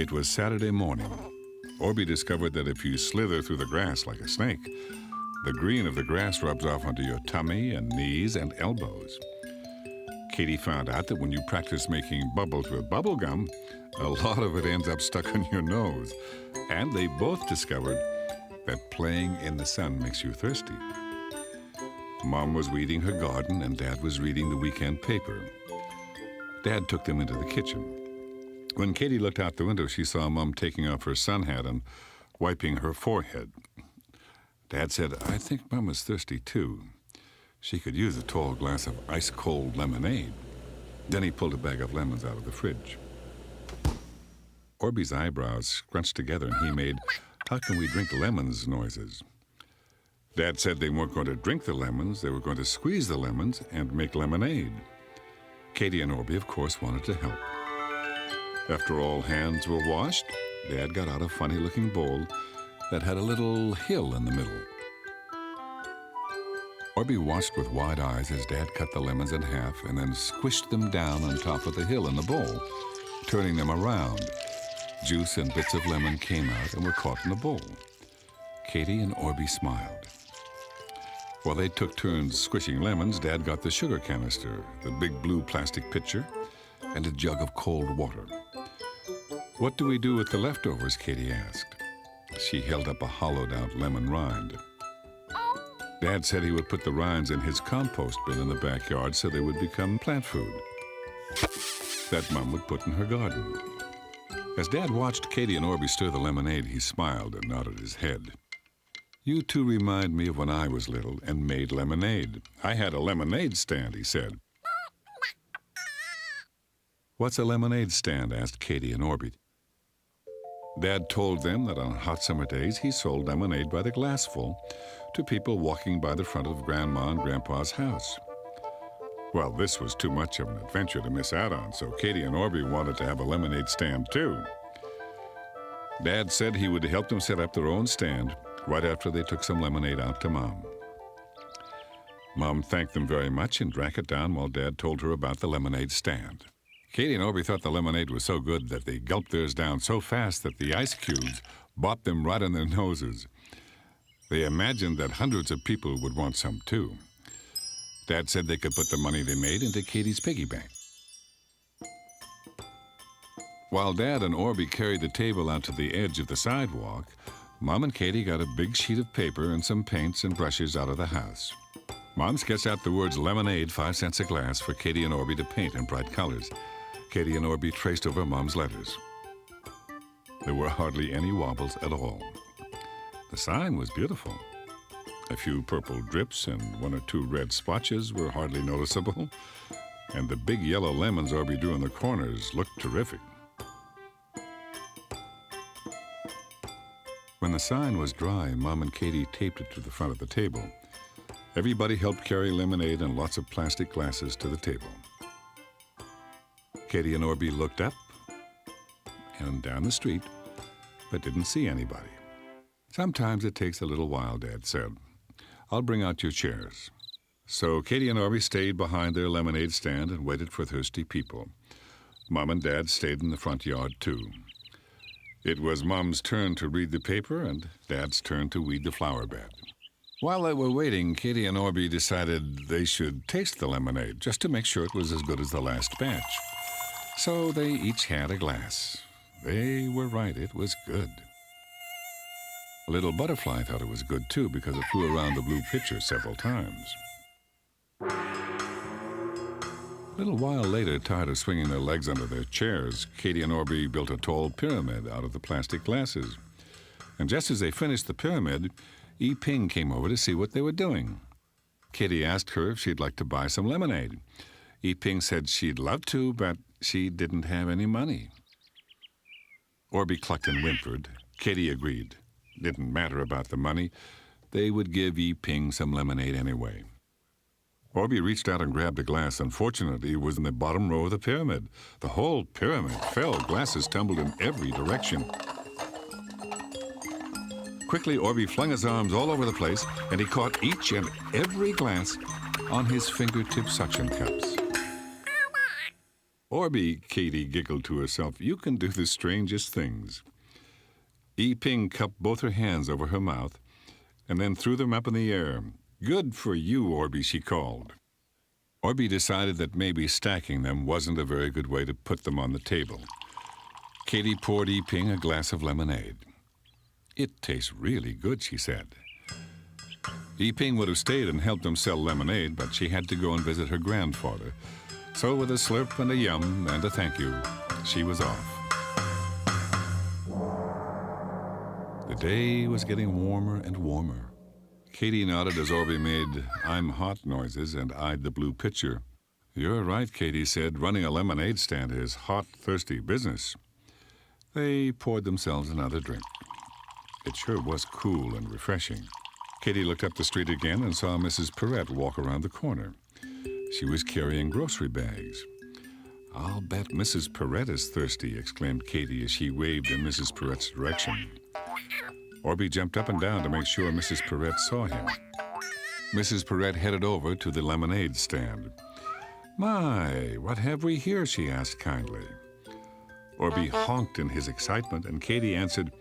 It was Saturday morning. Orbie discovered that if you slither through the grass like a snake, the green of the grass rubs off onto your tummy and knees and elbows. Katie found out that when you practice making bubbles with bubble gum, a lot of it ends up stuck on your nose. And they both discovered that playing in the sun makes you thirsty. Mom was weeding her garden and Dad was reading the weekend paper. Dad took them into the kitchen. When Katie looked out the window, she saw Mom taking off her sun hat and wiping her forehead. Dad said, "I think Mom is thirsty too. She could use a tall glass of ice-cold lemonade." Then he pulled a bag of lemons out of the fridge. Orbie's eyebrows scrunched together and he made, "How can we drink lemons?" noises. Dad said they weren't going to drink the lemons, they were going to squeeze the lemons and make lemonade. Katie and Orbie, of course, wanted to help. After all hands were washed, Dad got out a funny-looking bowl that had a little hill in the middle. Orbie watched with wide eyes as Dad cut the lemons in half and then squished them down on top of the hill in the bowl, turning them around. Juice and bits of lemon came out and were caught in the bowl. Katie and Orbie smiled. While they took turns squishing lemons, Dad got the sugar canister, the big blue plastic pitcher, and a jug of cold water. "What do we do with the leftovers?" Katie asked. She held up a hollowed-out lemon rind. Dad said he would put the rinds in his compost bin in the backyard so they would become plant food that Mom would put in her garden. As Dad watched Katie and Orbie stir the lemonade, he smiled and nodded his head. "You two remind me of when I was little and made lemonade. I had a lemonade stand," he said. "What's a lemonade stand?" asked Katie and Orbie. Dad told them that on hot summer days he sold lemonade by the glassful to people walking by the front of Grandma and Grandpa's house. Well, this was too much of an adventure to miss out on, so Katie and Orbie wanted to have a lemonade stand too. Dad said he would help them set up their own stand right after they took some lemonade out to Mom. Mom thanked them very much and drank it down while Dad told her about the lemonade stand. Katie and Orbie thought the lemonade was so good that they gulped theirs down so fast that the ice cubes bopped them right in their noses. They imagined that hundreds of people would want some too. Dad said they could put the money they made into Katie's piggy bank. While Dad and Orbie carried the table out to the edge of the sidewalk, Mom and Katie got a big sheet of paper and some paints and brushes out of the house. Mom sketched out the words lemonade, 5 cents a glass, for Katie and Orbie to paint in bright colors. Katie and Orbie traced over Mom's letters. There were hardly any wobbles at all. The sign was beautiful. A few purple drips and 1 or 2 red splotches were hardly noticeable, and the big yellow lemons Orbie drew in the corners looked terrific. When the sign was dry, Mom and Katie taped it to the front of the table. Everybody helped carry lemonade and lots of plastic glasses to the table. Katie and Orbie looked up and down the street, but didn't see anybody. "Sometimes it takes a little while," Dad said. "I'll bring out your chairs." So Katie and Orbie stayed behind their lemonade stand and waited for thirsty people. Mom and Dad stayed in the front yard, too. It was Mom's turn to read the paper and Dad's turn to weed the flower bed. While they were waiting, Katie and Orbie decided they should taste the lemonade just to make sure it was as good as the last batch. So they each had a glass. They were right, it was good. Little Butterfly thought it was good too because it flew around the blue pitcher several times. A little while later, tired of swinging their legs under their chairs, Katie and Orbie built a tall pyramid out of the plastic glasses. And just as they finished the pyramid, Yi Ping came over to see what they were doing. Katie asked her if she'd like to buy some lemonade. Yi Ping said she'd love to, but she didn't have any money. Orbie clucked and whimpered. Katie agreed. Didn't matter about the money. They would give Yi Ping some lemonade anyway. Orbie reached out and grabbed a glass. Unfortunately, it was in the bottom row of the pyramid. The whole pyramid fell. Glasses tumbled in every direction. Quickly, Orbie flung his arms all over the place, and he caught each and every glass on his fingertip suction cups. Orbie, Katie giggled to herself, you can do the strangest things. Yi-Ping cupped both her hands over her mouth and then threw them up in the air. Good for you, Orbie, she called. Orbie decided that maybe stacking them wasn't a very good way to put them on the table. Katie poured Yi-Ping a glass of lemonade. It tastes really good, she said. Yi-Ping would have stayed and helped them sell lemonade, but she had to go and visit her grandfather. So with a slurp and a yum and a thank you, she was off. The day was getting warmer and warmer. Katie nodded as Orbie made "I'm hot" noises and eyed the blue pitcher. You're right, Katie said. Running a lemonade stand is hot, thirsty business. They poured themselves another drink. It sure was cool and refreshing. Katie looked up the street again and saw Mrs. Perrette walk around the corner. She was carrying grocery bags. I'll bet Mrs. Perrette is thirsty, exclaimed Katie as she waved in Mrs. Perrette's direction. Orbie jumped up and down to make sure Mrs. Perrette saw him. Mrs. Perrette headed over to the lemonade stand. My, what have we here? She asked kindly. Orbie honked in his excitement, and Katie answered,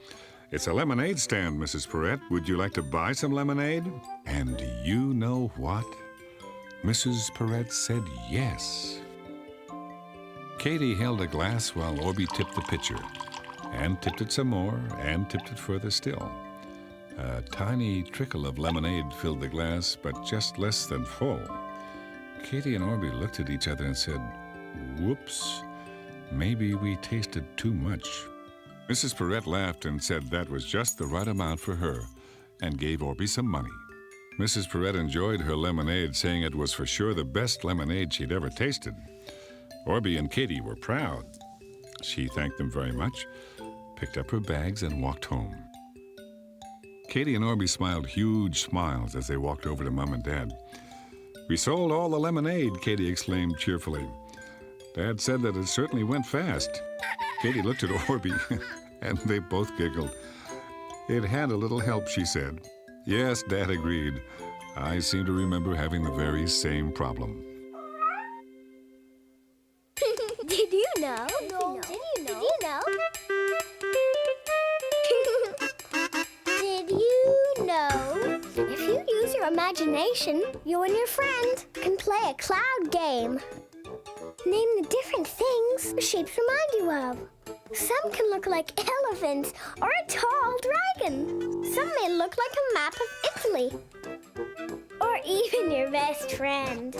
It's a lemonade stand, Mrs. Perrette. Would you like to buy some lemonade? And you know what? Mrs. Perrette said yes. Katie held a glass while Orbie tipped the pitcher, and tipped it some more, and tipped it further still. A tiny trickle of lemonade filled the glass, but just less than full. Katie and Orbie looked at each other and said, Whoops, maybe we tasted too much. Mrs. Perrette laughed and said that was just the right amount for her, and gave Orbie some money. Mrs. Perrette enjoyed her lemonade, saying it was for sure the best lemonade she'd ever tasted. Orbie and Katie were proud. She thanked them very much, picked up her bags, and walked home. Katie and Orbie smiled huge smiles as they walked over to Mom and Dad. We sold all the lemonade, Katie exclaimed cheerfully. Dad said that it certainly went fast. Katie looked at Orbie, and they both giggled. It had a little help, she said. Yes, Dad agreed. I seem to remember having the very same problem. Did you know? No. Did you know? Did you know? Did you know? If you use your imagination, you and your friend can play a cloud game. Name the different things the shapes remind you of. Some can look like elephants or a tall dragon. Some may look like a map of Italy. Or even your best friend.